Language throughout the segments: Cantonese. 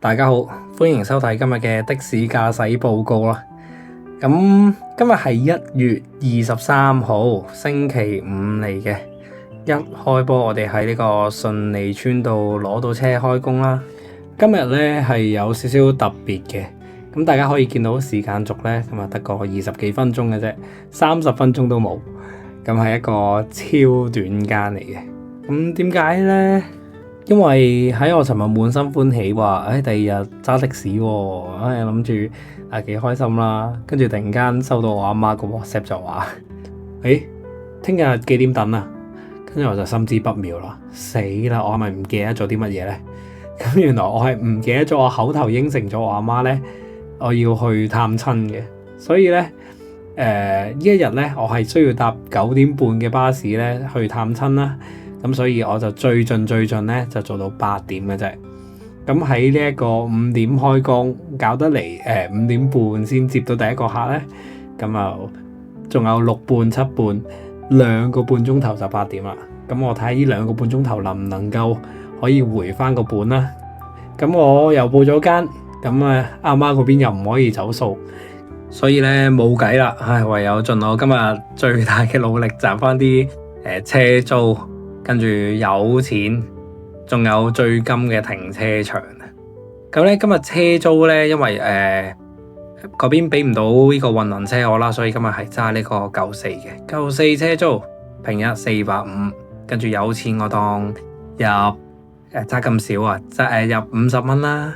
大家好，歡迎收睇今日嘅的士駕駛報告啦。咁今日係1月23號星期五嚟嘅，一開波我哋喺呢個順利村度攞到車開工啦。今日咧係有少少特別嘅，咁大家可以見到時間軸咧，咁啊得個20幾分鐘嘅啫，30分鐘都冇，咁係一個超短間嚟嘅。咁點解咧？因為喺我尋日滿心歡喜話，第二日揸的士喎，諗住幾開心啦。跟住突然間收到我阿媽個 WhatsApp 就話，聽日幾點等啊？跟住我就心知不妙啦，死啦！我係咪唔記得咗啲乜嘢呢？咁原來我係唔記得咗，我口頭應承咗我阿媽呢，我要去探親嘅。所以呢，呢一日呢，我係需要搭9點半嘅巴士呢去探親啦。咁所以我就最盡咧就做到8點嘅啫。咁喺呢一個5點開工，搞得嚟5點半先接到第一個客咧。咁就仲有6半7半2個半鐘頭就8點啦。咁我睇下呢2個半鐘頭能唔能夠可以回翻個本啦。咁我又報咗間，咁阿媽嗰邊又唔可以走數，所以咧冇計啦。唯有盡我今日最大嘅努力賺翻啲車租。跟住有錢，仲有最金嘅停車場。咁咧今日車租咧，因為嗰邊俾唔到呢個混能車我啦，所以今日係揸呢個94嘅94車租，平日450，跟住有錢我當入揸咁少啊，入50蚊啦，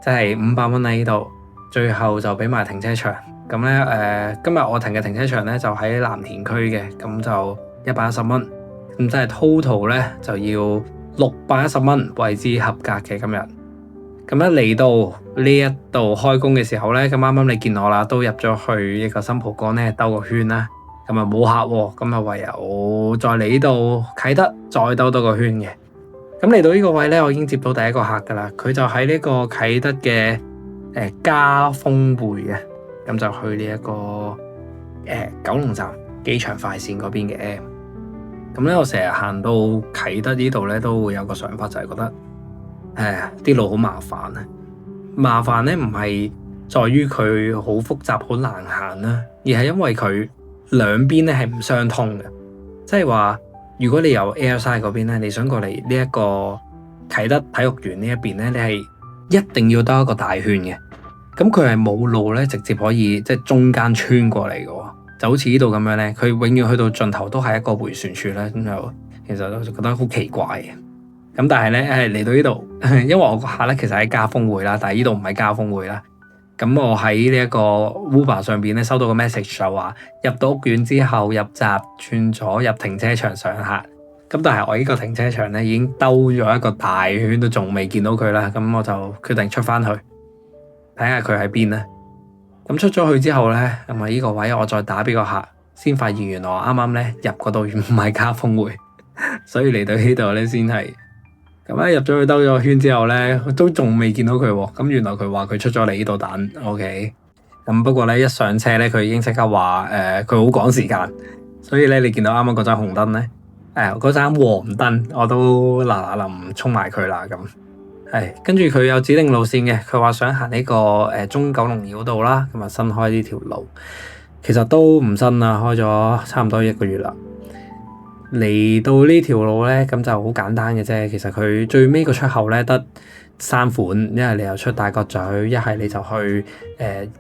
即係500蚊喺呢度，最後就俾埋停車場。咁咧今日我停嘅停車場咧就喺藍田區嘅，咁就110蚊。咁即係 total 咧就要610蚊為之合格嘅今日。咁一嚟到呢一度開工嘅時候咧，咁啱啱你見我啦，都入咗去一個新蒲崗咧兜個圈啦。咁啊冇客喎，咁啊唯有再嚟呢度啟德再兜多個圈嘅。咁嚟到呢個位咧，我已經接到第一個客噶啦。佢就喺呢個啟德嘅嘉豐匯嘅，咁就去呢一個九龍站機場快線嗰邊嘅。咁咧，我成日行到啟德呢度咧，都會有個想法，就係覺得，啲路好麻煩啊！麻煩咧唔係在於佢好複雜、好難行啦，而係因為佢兩邊咧係唔相通嘅。即係話，如果你由 Airside 嗰邊咧，你想過嚟呢一個啟德體育園呢一邊咧，你係一定要兜一個大圈嘅。咁佢係冇路咧，直接可以即係中間穿過嚟嘅喎。就好似呢度咁樣咧，佢永遠去到盡頭都係一個迴旋處咧，咁就其實我就覺得好奇怪嘅。咁但係咧，嚟到呢度，因為我個客咧其實喺嘉豐匯啦，但係呢度唔係嘉豐匯啦。咁我喺呢一個 Uber 上邊咧收到個 message 就話入到屋苑之後入閘轉左入停車場上客。咁但係我呢個停車場咧已經兜咗一個大圈都仲未見到佢啦，咁我就決定出翻去睇下佢喺邊咧。咁出咗去之後咧，咁呢個位我再打俾個客，先發現原來我啱啱咧入嗰度唔係嘉豐匯，所以嚟到呢度咧先係。咁入咗去兜咗個圈之後咧，都仲未見到佢喎。咁原來佢話佢出咗嚟呢度等，OK。咁不過咧一上車咧，佢已經即刻話佢好趕時間，所以咧你見到啱啱嗰盞紅燈咧，嗰盞黃燈我都嗱臨衝埋佢啦咁。跟住佢有指定路線嘅，佢話想行呢個中九龍繞道啦，咁啊新開呢條路，其實都唔新啦，開咗差唔多1個月啦。嚟到呢條路咧，咁就好簡單嘅啫。其實佢最尾個出口咧得3款，一係你又出大角咀，一係你就去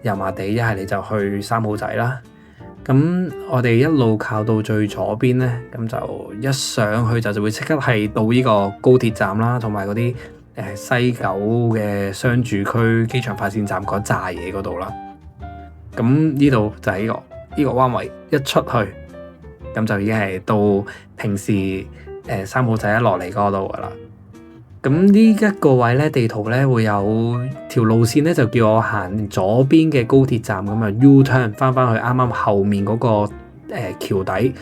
油麻地，一係你就去三號仔啦。咁我哋一路靠到最左邊咧，咁就一上去就會即刻係到呢個高鐵站啦，同埋嗰啲西九嘅商住區機場快線站嗰扎嘢嗰度啦。咁呢度就係呢個彎位一出去，咁就已經係到平時三號仔一落嚟嗰度噶啦。咁呢一個位咧，地圖咧會有條路線咧，就叫我行左邊嘅高鐵站，咁啊 U turn 翻去啱啱後面嗰個橋底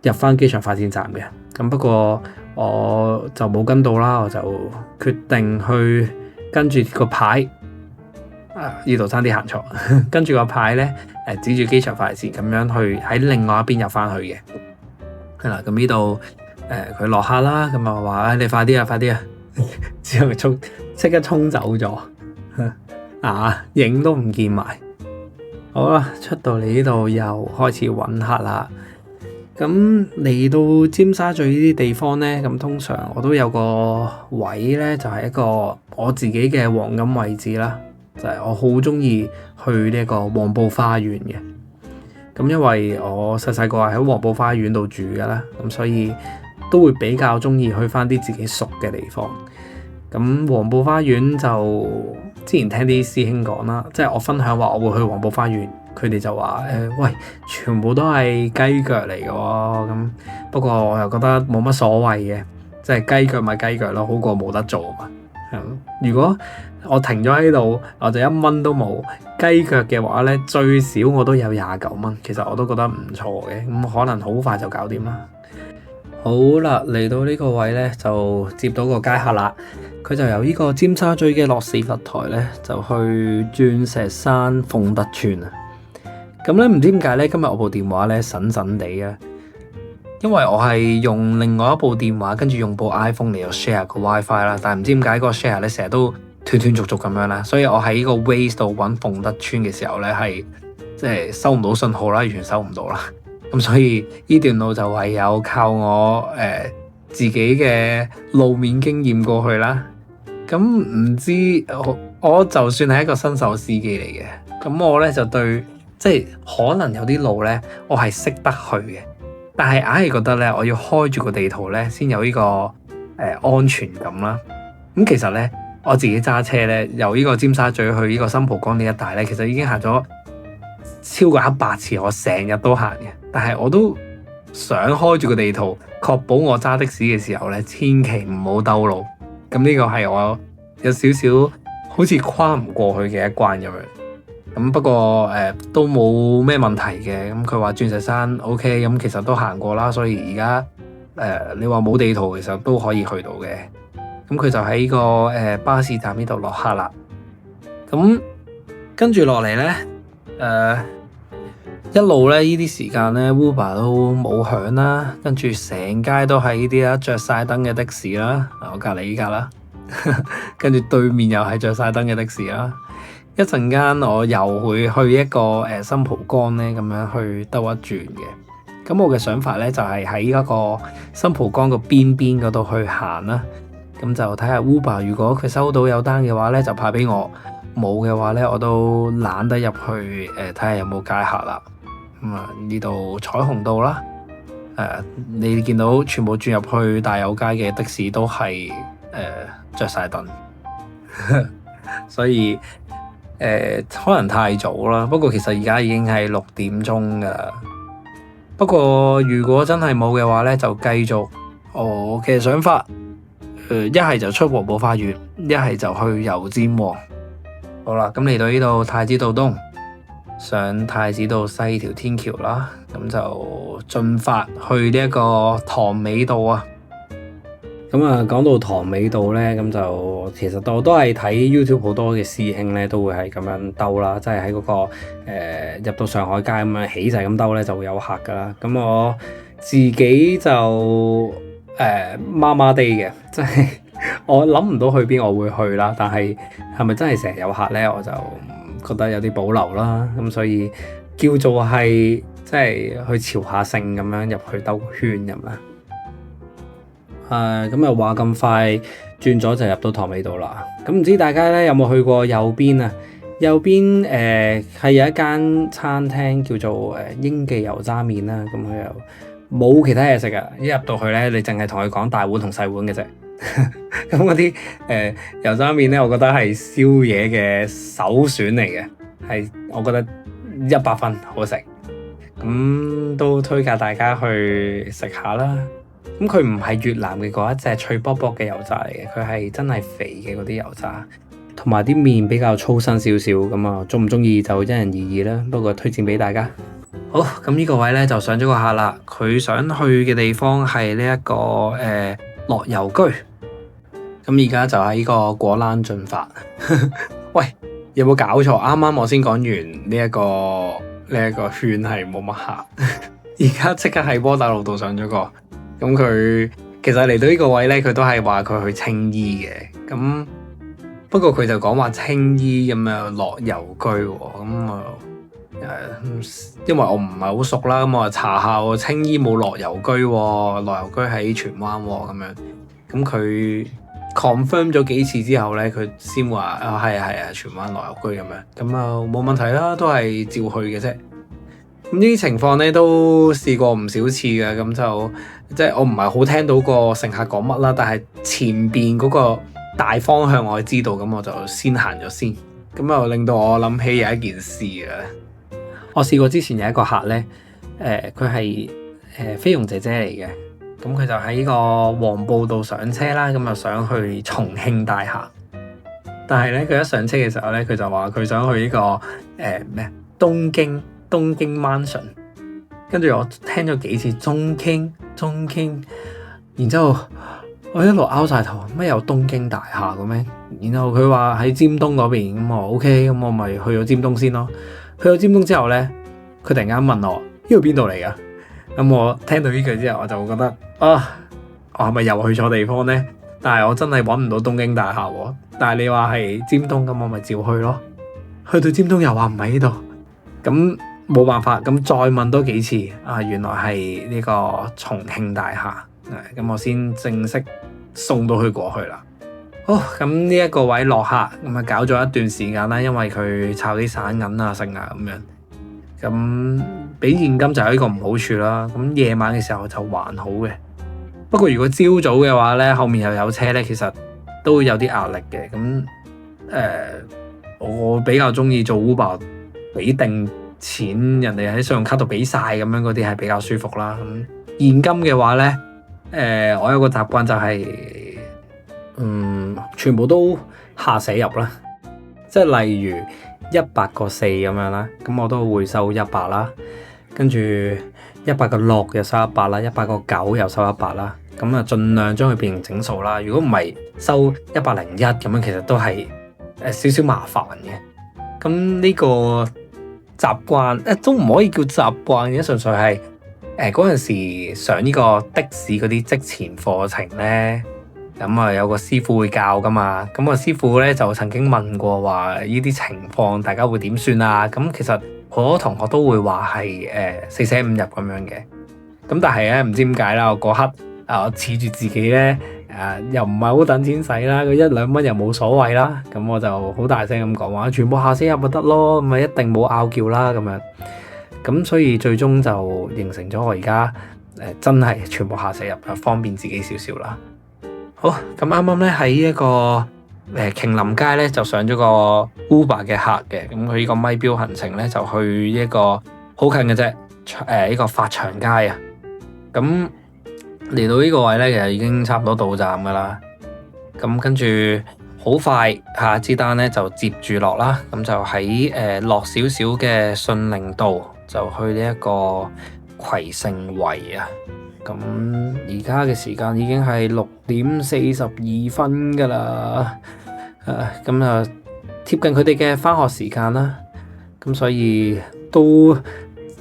入翻機場快線站嘅。咁不過我就冇跟到啦，我就決定去跟住個牌，呢度差啲行錯，跟住個牌咧指住機場快線咁樣去喺另外一邊入翻去嘅。係啦，咁呢度佢落客啦，咁啊話你快啲啊，之後即刻衝走咗。影都唔見埋。好啦，出到嚟呢度又開始揾客啦。咁嚟到尖沙咀呢啲地方呢，咁通常我都有個位呢，就係一個我自己嘅黃金位置啦，就係我好中意去呢個黃埔花園嘅。咁因為我細細個係喺黃埔花園度住㗎啦，咁所以都會比較中意去返啲自己熟嘅地方。咁黃埔花園就之前聽啲師兄講啦，即係我分享話我會去黃埔花園，佢哋就話喂，全部都係雞腳嚟嘅喎。咁不過我又覺得冇乜所謂嘅，即係雞腳咪雞腳咯，好過冇得做嘛。如果我停咗喺度，我就1蚊都冇雞腳嘅話呢，最少我都有29蚊，其實我都覺得唔錯嘅。咁可能好快就搞掂啦。好啦，嚟到呢個位呢，就接到個街客啦。佢就由呢個尖沙咀嘅諾士佛台呢，就去鑽石山鳳德邨啊。咁咧唔知點解呢，今日我部電話呢，神神地啊，因為我係用另外一部電話，跟住用部 iPhone 嚟到 share 個 WiFi 啦。但係唔知點解個 share 呢，成日都斷斷續續咁樣啦。所以我喺呢個 Waze 度揾鳳德邨嘅時候呢，係即係收唔到信號啦，完全收唔到啦。咁所以呢段路就唯有靠我自己嘅路面經驗過去啦。咁唔知我就算係一個新手司機嚟嘅，咁我咧就對即係可能有啲路咧，我係識得去嘅，但係硬係覺得咧，我要開住個地圖咧，先有呢個安全感啦。咁其實咧，我自己揸車咧，由呢個尖沙咀去呢個新蒲崗呢一帶咧，其實已經行咗超過100次，我成日都行嘅。但係我都想開住個地圖，確保我揸的士嘅時候咧，千祈唔好兜路。咁呢個係我有少少好似跨唔過去嘅一關咁樣。咁不過都冇咩問題嘅。咁佢話鑽石山 OK，咁其實都行過啦，所以而家你話冇地圖，其實都可以去到嘅。咁佢就喺個巴士站呢度落客啦。咁跟住落嚟呢，一路呢啲時間呢 Uber 都冇響啦，跟住成街都係呢啲啦，着晒燈嘅的士啦，我隔離依架啦，跟住對面又係着晒燈嘅的士啦。一陣間我又會去一個新蒲崗呢，咁樣去兜一轉嘅。咁我嘅想法呢，就係喺嗰個新蒲崗個邊嗰度去行啦。咁就睇下 Uber 如果佢收到有單嘅話呢，就派俾我；冇嘅話呢，我都懶得入去睇下有冇街客啦。呢度彩虹道啦，你見到全部轉入去大有街嘅的士都係着晒燈，所以可能太早啦。不過其實而家已經係6點鐘㗎啦。不過如果真係冇嘅話呢，就繼續我嘅想法，一係就出黃埔花園，一係就去油尖旺。好啦，咁嚟到呢度太子道東，上太子道西條天橋啦，咁就進發去呢一個塘尾道啊。咁啊，講到塘尾道呢，咁就其實我都係睇 YouTube 好多嘅師兄呢，都會係咁樣兜啦，即係喺嗰個入到上海街咁樣起勢咁兜呢，就會有客噶啦。咁我自己就麻麻地嘅，即係我諗唔到去邊我會去啦，但係係咪真係成日有客呢？我就覺得有啲保留啦。咁所以叫做係即係去朝下勝咁樣入去兜個圈咁啦。咁又話咁快轉咗就入到塘尾道啦。咁唔知大家咧有冇去過右邊啊？右邊係有一間餐廳叫做英記油渣麵啦。咁佢又冇其他嘢食噶，一入到去咧，你淨係同佢講大碗同細碗嘅啫。咁嗰啲油渣麵咧，我覺得係宵夜嘅首選嚟嘅，係我覺得100分好食。咁都推介大家去食下啦。咁佢唔係越南嘅嗰一隻脆卜卜嘅油炸嚟嘅，佢係真係肥嘅嗰啲油炸，同埋啲麵比較粗身少少。咁啊，中唔中意就因人而異啦。不過推薦俾大家。好，咁呢個位咧就上咗個客啦。佢想去嘅地方係呢一個樂遊居。咁而家就喺呢個果欄進發。喂，有冇搞錯？啱啱我先講完呢一個圈係冇乜客，而家即刻喺窩打老道上咗個。咁佢其實嚟到呢個位咧，佢都係話佢去青衣嘅。咁不過佢就講話青衣咁樣落遊居喎，咁啊因為我唔係好熟啦，咁我查下喎，青衣冇落遊居喎，落遊居喺荃灣喎，咁樣，咁佢 confirm 咗幾次之後咧，佢先話啊係啊荃灣落遊居咁樣，咁啊冇問題啦，都係照去嘅啫。咁呢啲情況咧都試過唔少次嘅，咁就即係我唔係好聽到個乘客講乜啦，但係前邊嗰個大方向我係知道，咁我就先行咗先，咁又令到我諗起有一件事啊。我試過之前有一個客咧，佢係菲傭姐姐嚟嘅，咁佢就喺呢個黃埔道上車啦，咁就想去重慶大廈，但係咧佢一上車嘅時候咧，佢就話佢想去呢個東京 Mansion， 跟住我聽咗幾次中京，然之後我一路拗晒頭，乜有東京大廈嘅咩？然後佢話喺尖東嗰邊，咁我 OK，咁我咪去咗尖東先咯。去到尖東之後咧，佢突然間問我呢度邊度嚟噶？咁我聽到呢句之後，我就會覺得啊，我係咪又去錯地方咧？但係我真係揾唔到東京大廈喎。但係你話係尖東，咁我咪照去咯。去到尖東又話唔喺呢度，咁冇辦法，咁再問多幾次啊，原來係呢個重慶大廈，咁我先正式送到佢過去啦。好，咁呢一個位落客，咁啊搞咗一段時間啦，因為佢炒啲散銀啊剩啊咁樣，咁俾現金就係一個唔好處啦。咁夜晚嘅時候就還好嘅，不過如果朝早嘅話咧，後面又有車咧，其實都會有啲壓力嘅。咁我比較中意做 Uber， 俾定錢，人哋喺信用卡度俾晒咁樣嗰啲係比較舒服啦。咁現金嘅話咧，我有個習慣就係、全部都下寫入啦，即係例如100個4咁樣啦，咁我都會收100啦，跟住100個6又收100啦，100個9又收100啦，咁啊盡量將佢變成整數啦。如果唔係收101咁樣，其實都係少少麻煩嘅。咁呢個習慣都唔可以叫習慣嘅，純粹係嗰陣時上呢個的士嗰啲職前課程咧。咁啊，有個師傅會教噶嘛，咁個師傅咧就曾經問過話呢啲情況大家會點算啊？咁其實好多同學都會話係四捨五入咁樣嘅，咁但係咧唔知點解啦，我嗰刻我恃住自己咧又唔係好等錢使啦，佢1、2蚊又冇所謂啦，咁我就好大聲咁講話，全部下寫入咪得咯，咁咪一定冇拗撬啦咁樣，咁所以最終就形成咗我而家真係全部下寫入，方便自己少少啦。好，咁啱啱咧喺一個瓊林街咧就上咗個 Uber 嘅客嘅，咁佢呢個咪標行程咧就去一個好近嘅啫，呢個發祥街啊。咁嚟到呢個位咧，其實已經差唔多到站噶啦。咁跟住好快下一支單咧就接住落啦，咁就喺落少少嘅順寧道就去呢一個葵盛圍啊。咁而家嘅時間已經係6:42噶啦，咁啊貼近佢哋嘅返學時間啦，咁所以都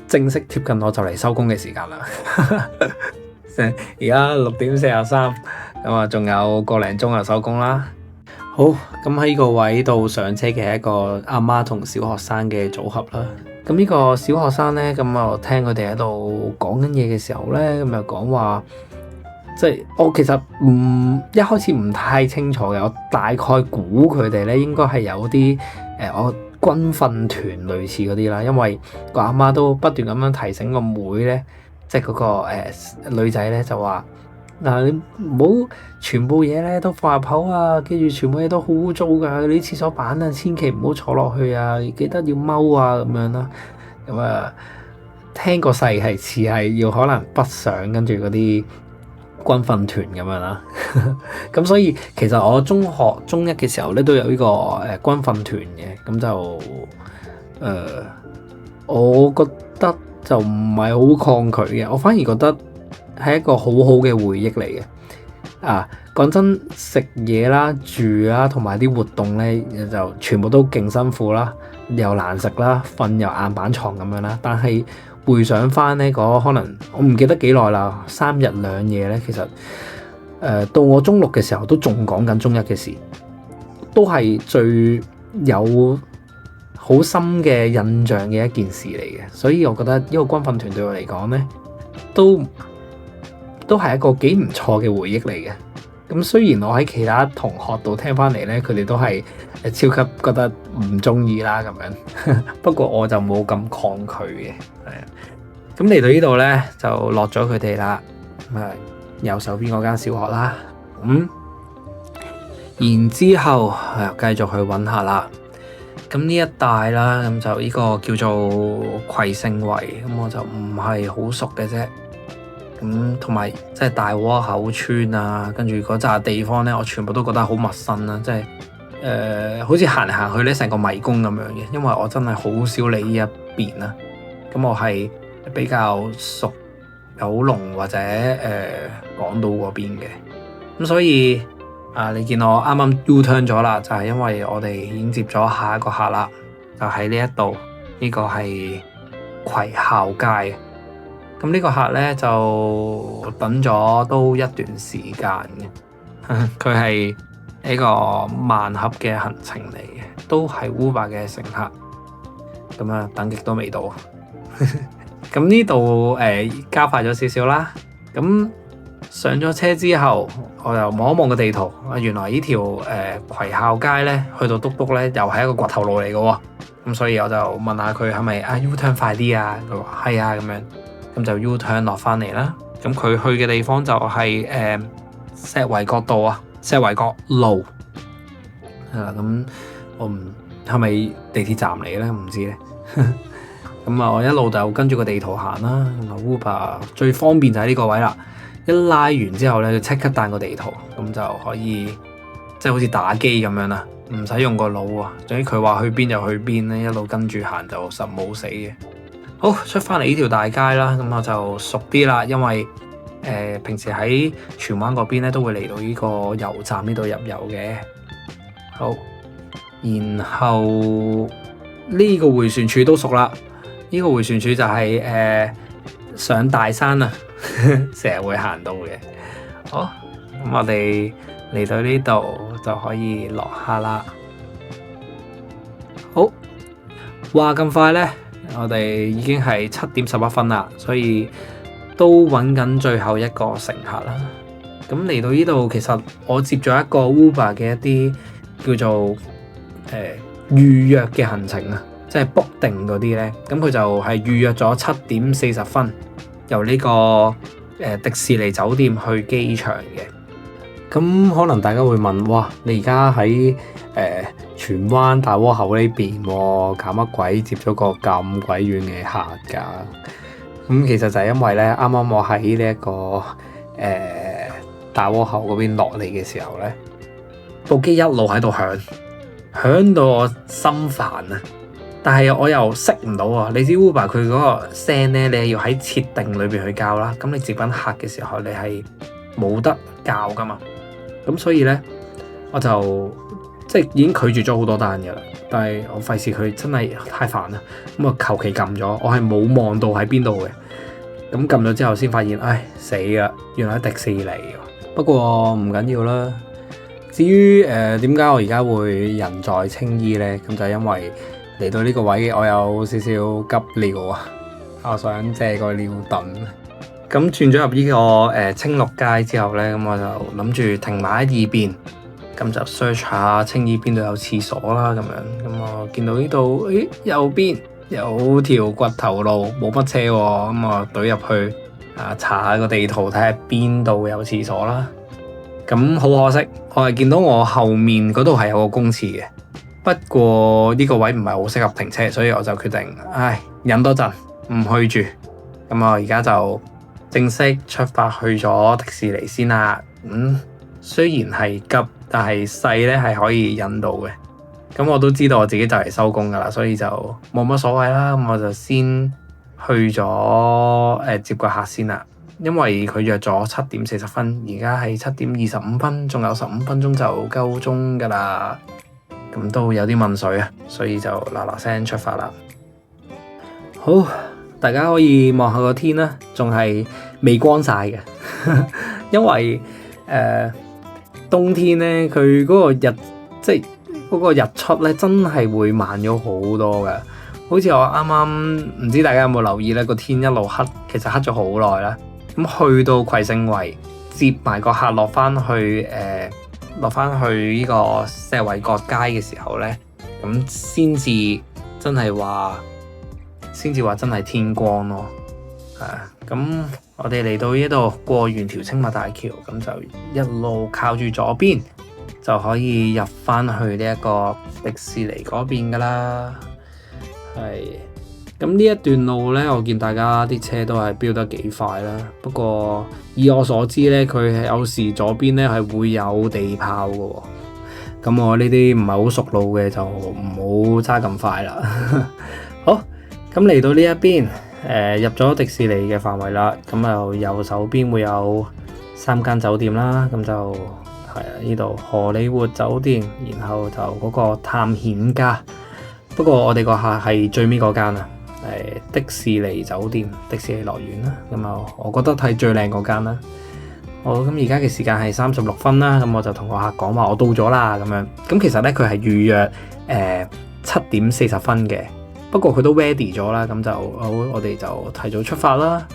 正式貼近我就嚟收工嘅時間啦。而家6:43，咁啊仲有個零鐘就收工啦。好，咁喺呢個位度上車嘅係一個阿媽同小學生嘅組合啦。咁呢個小學生咧，咁我聽佢哋喺度講緊嘢嘅時候咧，咁又講話，即係我其實一開始唔太清楚嘅，我大概估佢哋咧應該係有啲我軍訓團類似嗰啲啦，因為個阿媽都不斷咁樣提醒個妹咧，即係嗰個女仔咧就話嗱，你唔好全部嘢咧都放入口啊，記住全部嘢都好污糟㗎，你啲廁所板啊千祈唔好坐落去啊，記得要踎啊咁樣啦。咁啊，聽個勢係似係要可能北上跟住嗰啲軍訓團咁樣啦。咁所以其實我中學中一嘅時候咧都有呢個軍訓團嘅，咁就我覺得就唔係好抗拒嘅，我反而覺得係一個好好嘅回憶嚟嘅。講真，食嘢啦、住啦，同埋啲活動咧，就全部都勁辛苦啦，又難食啦，瞓又硬板床咁樣啦。但係回想翻呢個可能我唔記得幾耐啦，3日2夜咧，其實到我中6嘅時候都仲講緊中一嘅事。都係最有好深嘅印象嘅一件事嚟嘅，所以我覺得呢個軍訓團對我嚟講咧，都係一個幾唔錯嘅回憶嚟嘅。咁雖然我喺其他同學度聽翻嚟咧，佢哋都係超級覺得唔中意啦咁樣，不過我就冇咁抗拒嘅，係啊。咁嚟到呢度咧就落咗佢哋啦，咁啊右手邊嗰間小學啦，然之後繼續去揾下啦。咁呢一帶啦，咁就呢個叫做葵盛圍，咁我就唔係好熟嘅啫。咁同埋即係大窩口村啊，跟住嗰紮地方咧，我全部都覺得好陌生啦，即係好似行嚟行去咧，成個迷宮咁樣嘅。因為我真係好少嚟呢一邊啦，咁我係比較熟九龍或者港島嗰邊嘅，咁所以你見我啱啱 U turn 咗啦，就係因為我哋已經接咗下一個客啦，就喺呢一度，呢個係葵孝街。咁呢個客咧就等咗都一段時間嘅，佢係呢個萬合嘅行程嚟嘅，都係 Uber 嘅乘客。咁啊，等極都未到。咁呢度加快咗少少啦。咁上咗車之後，我又望一望個地圖，原來呢條葵孝街咧，去到篤篤咧，又係一個掘頭路嚟嘅喎。咁所以我就問下佢係咪U turn 快啲啊？佢話係啊，咁樣。咁就 U turn 落翻嚟啦。咁佢去嘅地方就係石圍角道啊，石圍角路係啦。咁我唔係咪地鐵站嚟咧？唔知咧。咁我一路就跟住個地圖行啦。Uber 最方便就喺呢個位啦。一拉完之後咧，就即刻彈個地圖，咁就可以即係好似打機咁樣啦，唔使用個腦啊。總之佢話去邊就去邊咧，一路跟住行就實冇死嘅。好，出翻嚟呢條大街啦，咁我就熟啲啦，因為平時喺荃灣嗰邊咧都會嚟到呢個油站呢度入油嘅。好，然後呢個迴旋處都熟啦，呢個迴旋處就係上大山啊，成日會行到嘅。好，咁我哋嚟到呢度就可以落下啦。好，話咁快呢，我哋已經係7:11啦，所以都揾緊最後一個乘客啦。咁嚟到呢度，其實我接咗一個 Uber 嘅一啲叫做預約嘅行程啊，即係 book 定嗰啲呢。咁佢就係預約咗7:40，由呢個迪士尼酒店去機場嘅。咁可能大家會問，哇，你而家喺荃灣大窩口呢邊喎，搞乜鬼接咗個咁鬼遠嘅客㗎？咁其實就係因為咧，啱啱我喺呢一個大窩口嗰邊落嚟嘅時候咧，部機一路喺度響到我心煩啊！但係我又識唔到啊！你知 Uber 佢嗰個聲咧，你係要喺設定裏邊去校啦。咁你接緊客嘅時候，你係冇得校㗎嘛。咁所以咧，我就即係已經拒絕咗好多單嘅啦。但係我費事佢真係太煩啦。咁啊，求其撳咗，我係冇望到喺邊度嘅。咁撳咗之後先發現，唉，死啦！原來喺迪士尼。不過唔緊要啦。至於點解我而家會人在青衣咧？咁就係因為嚟到呢個位，我有少少急尿啊！我想借個尿遁。咁轉咗入呢個青綠街之後咧，咁我就諗住停埋喺二邊，咁就 search 下青衣邊度有廁所啦。咁樣，咁我見到呢度，誒，右邊有條掘頭路，冇乜車喎。咁我懟入去查下個地圖，睇下邊度有廁所啦。咁好可惜，我係見到我後面嗰度係有個公廁嘅。不過呢個位唔係好適合停車，所以我就決定，忍多陣，唔去住。咁我而家就正式出發去咗迪士尼先啦。雖然係急，但係細咧係可以忍到嘅。咁我都知道我自己就嚟收工噶啦，所以就冇乜所謂啦。咁我就先去咗接個客先啦。因為佢約咗7:40，而家係7:25，仲有15分鐘就夠鐘噶啦。咁都有啲問水啊，所以就嗱嗱聲出發啦。好，大家可以望下個天啦，仲係未光晒嘅，因為冬天咧，佢嗰個日即係嗰個日出咧真係會慢咗好多嘅。好似我啱啱唔知大家有冇留意咧，個天一路黑，其實黑咗好耐啦。咁去到葵盛圍接埋個客落翻去呢個石圍角街嘅時候咧，咁先至真係話真係天光咯。咁我哋嚟到呢度過完條青馬大橋，咁就一路靠住左邊就可以入翻去呢一個迪士尼嗰邊噶啦。咁呢一段路呢，我見大家啲車都係飆得幾快啦。不過以我所知呢，佢有時左邊呢係會有地炮嘅喎。咁我呢啲唔係好熟路嘅就唔好揸咁快啦。好，咁嚟到呢一邊，入咗迪士尼嘅範圍啦。咁就右手邊會有3間酒店啦。咁就呢度荷里活酒店，然後就嗰個探險家。不過我哋個客係最尾嗰間啊，迪士尼酒店、迪士尼樂園啦。咁啊，我覺得係最靚嗰間啦。好，咁而家嘅時間係36分啦。咁我就同個客講話我到咗啦咁樣。咁其實咧佢係預約7點40分嘅，不過佢都 ready 咗啦。咁就好，我哋就提早出發啦。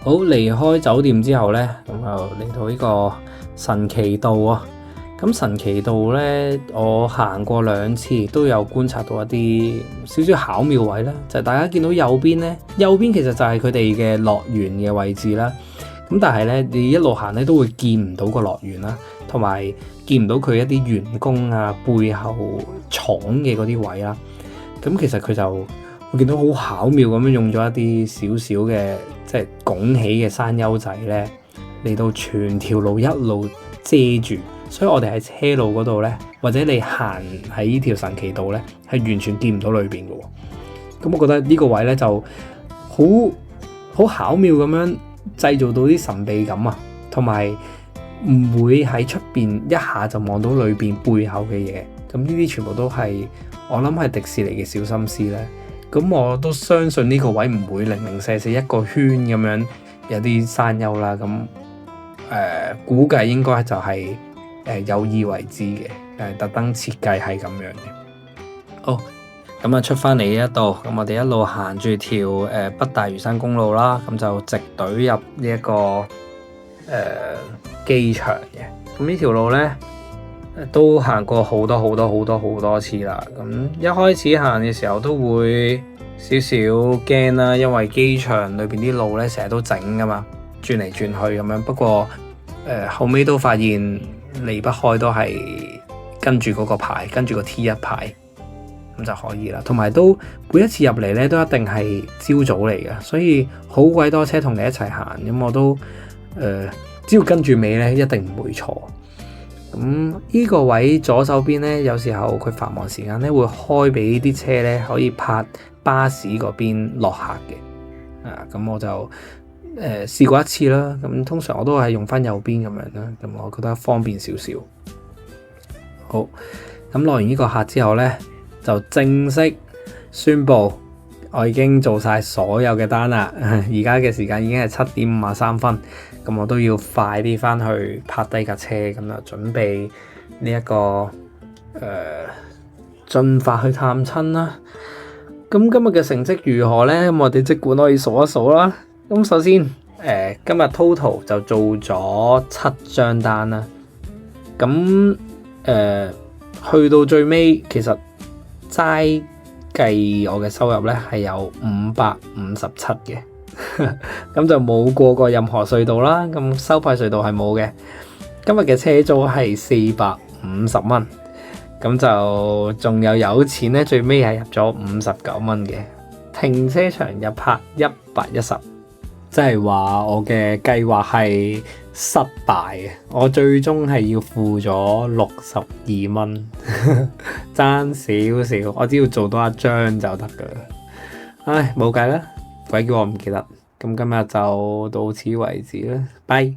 好，離開酒店之後咧，咁就嚟到呢個神奇道啊。咁神奇道咧，我行過2次，都有觀察到一啲少少巧妙位啦。就係大家見到右邊咧，右邊其實就係佢哋嘅樂園嘅位置啦。咁但係咧，你一路行咧都會見唔到個樂園啦，同埋見唔到佢一啲員工啊背後廠嘅嗰啲位啦。咁其實佢就我見到好巧妙咁樣用咗一啲少少嘅即係拱起嘅山丘仔咧，嚟到全條路一路遮住。所以我哋喺車路嗰度咧，或者你行喺呢條神奇道咧，係完全見唔到裏邊嘅。咁我覺得呢個位咧就好巧妙咁樣製造到啲神秘感啊，同埋唔會喺出邊一下就望到裏邊背後嘅嘢。咁呢啲全部都係我諗係迪士尼嘅小心思咧。咁我都相信呢個位唔會零零舍舍一個圈咁樣有啲山丘啦。咁估計應該就係有意為之嘅，特登設計係咁樣嘅。好，咁啊出翻嚟呢一度，咁我哋一路行住條北大嶼山公路啦，咁就直隊入呢一個機場嘅。咁呢條路咧都行過好多次啦。咁一開始行嘅時候都會少少驚啦，因為機場裏邊啲路咧成日都整噶嘛，轉嚟轉去咁樣。不過後尾都發現離不開都係跟住嗰個牌，跟住個 T1 牌咁就可以啦。同埋都每一次入嚟咧都一定係朝早嚟嘅，所以好鬼多車同你一齊行。咁我都只要跟住尾咧，一定唔會錯。咁呢個位左手邊咧，有時候佢繁忙時間咧會開俾啲車咧可以泊巴士嗰邊落客嘅。咁我就試過一次啦。咁通常我都係用翻右邊咁樣啦。咁我覺得方便少少。好，咁落完呢個客之後咧，就正式宣布我已經做晒所有嘅單啦。而家嘅時間已經係7點53分。咁我都要快啲翻去泊低架車，咁就準備呢一個進發去探親啦。咁今日嘅成績如何呢？咁我哋即管可以數一數啦。咁首先今日 total 就做咗7張單啦。咁去到最尾，其實齋計我嘅收入咧係有557嘅。咁就冇過過任何隧道啦。咁收費隧道係冇嘅。今日嘅車租係450蚊，咁就仲有錢咧，最尾係入咗59蚊嘅。停車場入泊110，即係話我嘅計劃係失敗嘅。我最終係要付咗62蚊，爭少少。我只要做多一張就得噶啦。唉，冇計啦。鬼叫我唔記得，咁今日就到此為止啦，拜。